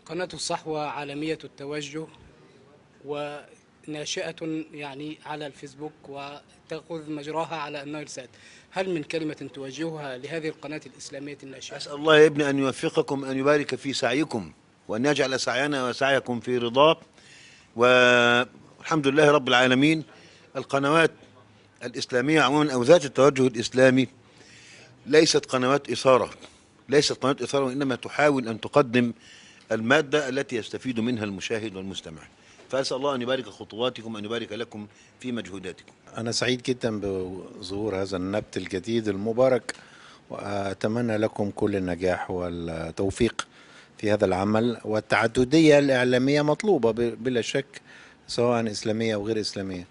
قناة الصحوة عالمية التوجه وناشئة يعني على الفيسبوك وتأخذ مجراها على النايل سات. هل من كلمة توجهها لهذه القناة الإسلامية الناشئة؟ أسأل الله يا ابني أن يوفقكم، أن يبارك في سعيكم، وأن يجعل سعينا وسعيكم في رضاه. والحمد لله رب العالمين. القنوات الإسلامية عموما أو ذات التوجه الإسلامي ليست قنوات إثارة، ليست قنوات إثارة، وإنما تحاول أن تقدم المادة التي يستفيد منها المشاهد والمستمع. فأسأل الله أن يبارك خطواتكم، أن يبارك لكم في مجهوداتكم. أنا سعيد جدا بظهور هذا النبت الجديد المبارك، وأتمنى لكم كل النجاح والتوفيق في هذا العمل. والتعددية الإعلامية مطلوبة بلا شك، سواء إسلامية أو غير إسلامية.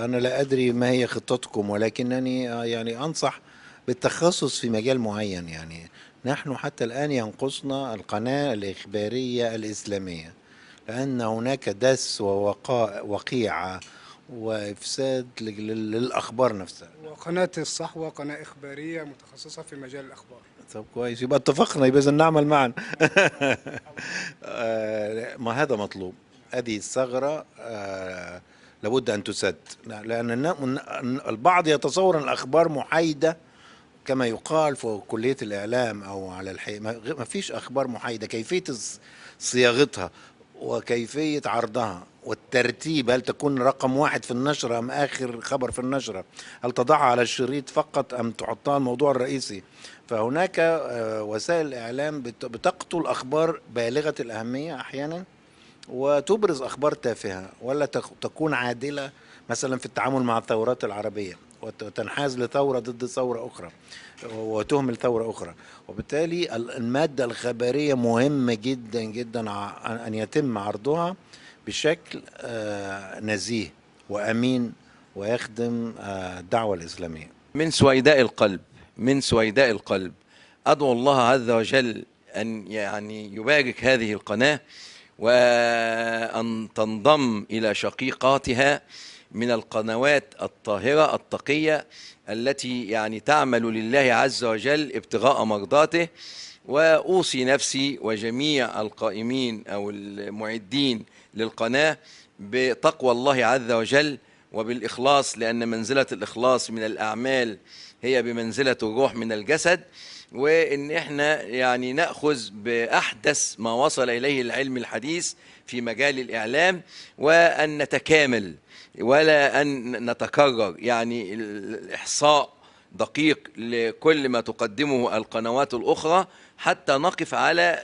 أنا لا أدري ما هي خطتكم، ولكنني يعني أنصح بالتخصص في مجال معين. يعني نحن حتى الآن ينقصنا القناة الإخبارية الإسلامية، لأن هناك دس ووقيعة وإفساد للأخبار نفسها. وقناة الصحوة قناة إخبارية متخصصة في مجال الأخبار. طب كويس، يبقى اتفقنا، يبقى إذن نعمل معا. ما هذا مطلوب. هذه الثغرة لابد أن تسد، لأن البعض يتصور أن الأخبار محايدة كما يقال في كلية الإعلام أو على الحقيقة. ما فيش أخبار محايدة. كيفية صياغتها وكيفية عرضها والترتيب، هل تكون رقم واحد في النشرة أم آخر خبر في النشرة، هل تضعها على الشريط فقط أم تحطها الموضوع الرئيسي. فهناك وسائل الإعلام بتقتل أخبار بالغة الأهمية أحيانا، وتبرز أخبار تافهة ولا تكون عادلة، مثلا في التعامل مع الثورات العربية، وتنحاز لثورة ضد ثورة أخرى وتهمل ثورة أخرى. وبالتالي المادة الخبرية مهمة جدا جدا أن يتم عرضها بشكل نزيه وأمين ويخدم الدعوة الإسلامية. من سويداء القلب، من سويداء القلب أدعو الله عز وجل أن يعني يبارك هذه القناة، وأن تنضم إلى شقيقاتها من القنوات الطاهرة التقية التي يعني تعمل لله عز وجل ابتغاء مرضاته. وأوصي نفسي وجميع القائمين أو المعدين للقناة بتقوى الله عز وجل وبالإخلاص، لأن منزلة الإخلاص من الأعمال هي بمنزلة الروح من الجسد. وإن احنا يعني نأخذ بأحدث ما وصل إليه العلم الحديث في مجال الإعلام، وأن نتكامل ولا أن نتكرر. يعني الإحصاء دقيق لكل ما تقدمه القنوات الأخرى حتى نقف على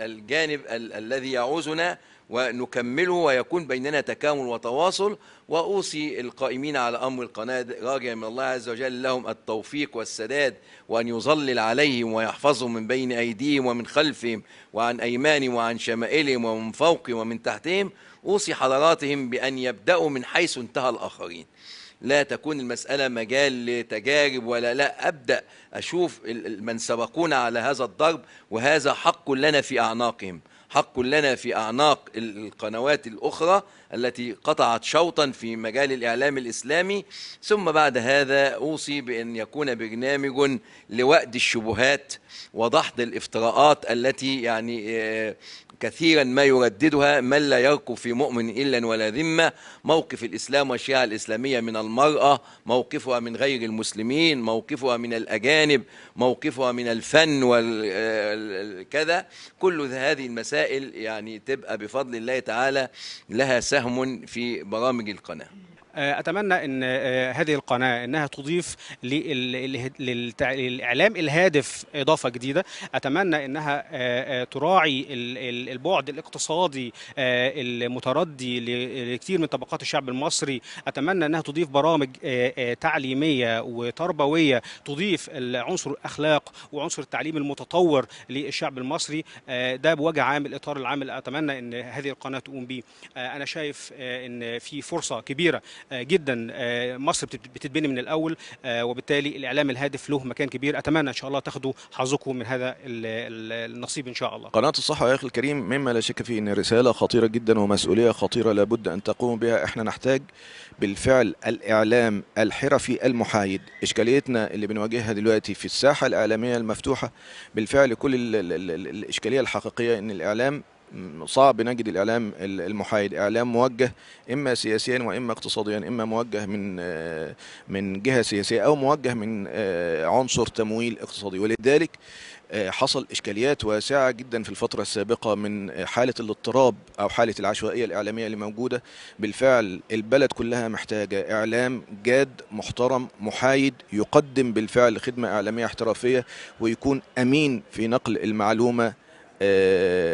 الجانب الذي يعوزنا ونكمله ويكون بيننا تكامل وتواصل. وأوصي القائمين على أمر القناة راجيا من الله عز وجل لهم التوفيق والسداد، وأن يظلل عليهم ويحفظهم من بين أيديهم ومن خلفهم وعن أيمانهم وعن شمائلهم ومن فوقهم ومن تحتهم. أوصي حضراتهم بأن يبدأوا من حيث انتهى الآخرين، لا تكون المسألة مجال لتجارب ولا لا، أبدأ أشوف من سبقونا على هذا الضرب، وهذا حق لنا في أعناقهم، حق لنا في أعناق القنوات الأخرى التي قطعت شوطا في مجال الإعلام الإسلامي. ثم بعد هذا أوصي بأن يكون برنامج لوأد الشبهات ودحض الافتراءات التي يعني كثيرا ما يرددها من لا يرقب في مؤمن إلا ولا ذمة. موقف الإسلام والشيعة الإسلامية من المرأة، موقفها من غير المسلمين، موقفها من الأجانب، موقفها من الفن والكذا، كل هذه المسائل يعني تبقى بفضل الله تعالى لها سهم في برامج القناة. أتمنى أن هذه القناة أنها تضيف للإعلام الهادف إضافة جديدة. أتمنى أنها تراعي البعد الاقتصادي المتردي لكثير من طبقات الشعب المصري. أتمنى أنها تضيف برامج تعليمية وتربوية تضيف عنصر الأخلاق وعنصر التعليم المتطور للشعب المصري. ده بوجه عام الإطار العام اللي أتمنى أن هذه القناة تقوم به. أنا شايف أن في فرصة كبيرة جدا. مصر بتتبني من الاول، وبالتالي الاعلام الهادف له مكان كبير. اتمنى ان شاء الله تاخدوا حظكم من هذا النصيب ان شاء الله. قناة الصحة يا اخي الكريم مما لا شك فيه ان رسالة خطيرة جدا ومسؤولية خطيرة لابد ان تقوم بها. احنا نحتاج بالفعل الإعلام الحرفي المحايد. إشكاليتنا اللي بنواجهها دلوقتي في الساحة الإعلامية المفتوحة بالفعل كل الإشكالية الحقيقية إن الإعلام صعب نجد الإعلام المحايد، إعلام موجه إما سياسيا وإما اقتصاديا، إما موجه من جهة سياسية أو موجه من عنصر تمويل اقتصادي. ولذلك حصل إشكاليات واسعة جدا في الفترة السابقة من حالة الاضطراب أو حالة العشوائية الإعلامية اللي موجودة. بالفعل البلد كلها محتاجة إعلام جاد محترم محايد يقدم بالفعل خدمة إعلامية احترافية، ويكون أمين في نقل المعلومة،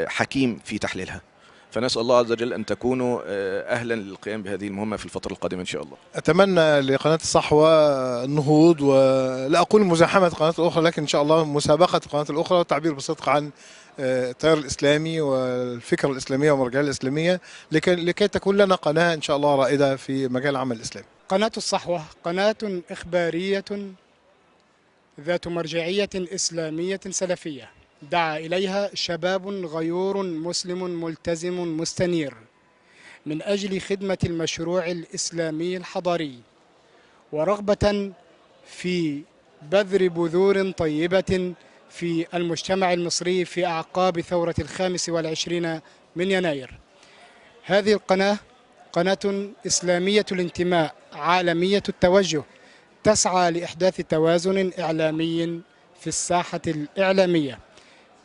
حكيم في تحليلها. فنسأل الله عز وجل أن تكونوا أهلا للقيام بهذه المهمة في الفترة القادمة إن شاء الله. أتمنى لقناة الصحوة النهوض، ولا أقول مزاحمة القناة الأخرى، لكن إن شاء الله مسابقة القناة الأخرى والتعبير بصدق عن التيار الإسلامي والفكرة الإسلامية والمرجعية الإسلامية، لكي تكون لنا قناة إن شاء الله رائدة في مجال العمل الإسلامي. قناة الصحوة قناة إخبارية ذات مرجعية إسلامية سلفية، دعا إليها شباب غيور مسلم ملتزم مستنير من أجل خدمة المشروع الإسلامي الحضاري، ورغبة في بذر بذور طيبة في المجتمع المصري في أعقاب ثورة 25 من يناير. هذه القناة قناة إسلامية الانتماء، عالمية التوجه، تسعى لإحداث توازن إعلامي في الساحة الإعلامية،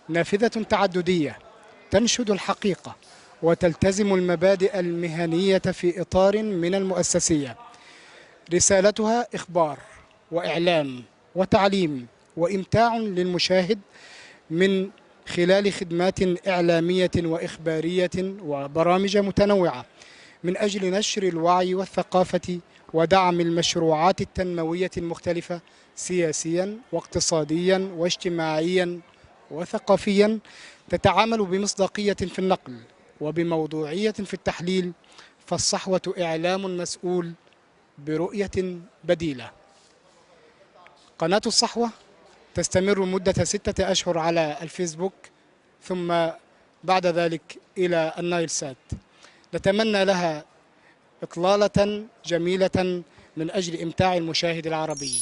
نافذة تعددية تنشد الحقيقة وتلتزم المبادئ المهنية في إطار من المؤسسية. رسالتها إخبار وإعلام وتعليم وإمتاع للمشاهد من خلال خدمات إعلامية وإخبارية وبرامج متنوعة من أجل نشر الوعي والثقافة ودعم المشروعات التنموية المختلفة سياسيا واقتصاديا واجتماعيا وثقافيا، تتعامل بمصداقية في النقل وبموضوعية في التحليل، فالصحوة إعلام مسؤول برؤية بديلة. قناة الصحوة تستمر مدة 6 أشهر على الفيسبوك، ثم بعد ذلك إلى النايل سات. نتمنى لها إطلالة جميلة من أجل إمتاع المشاهد العربي.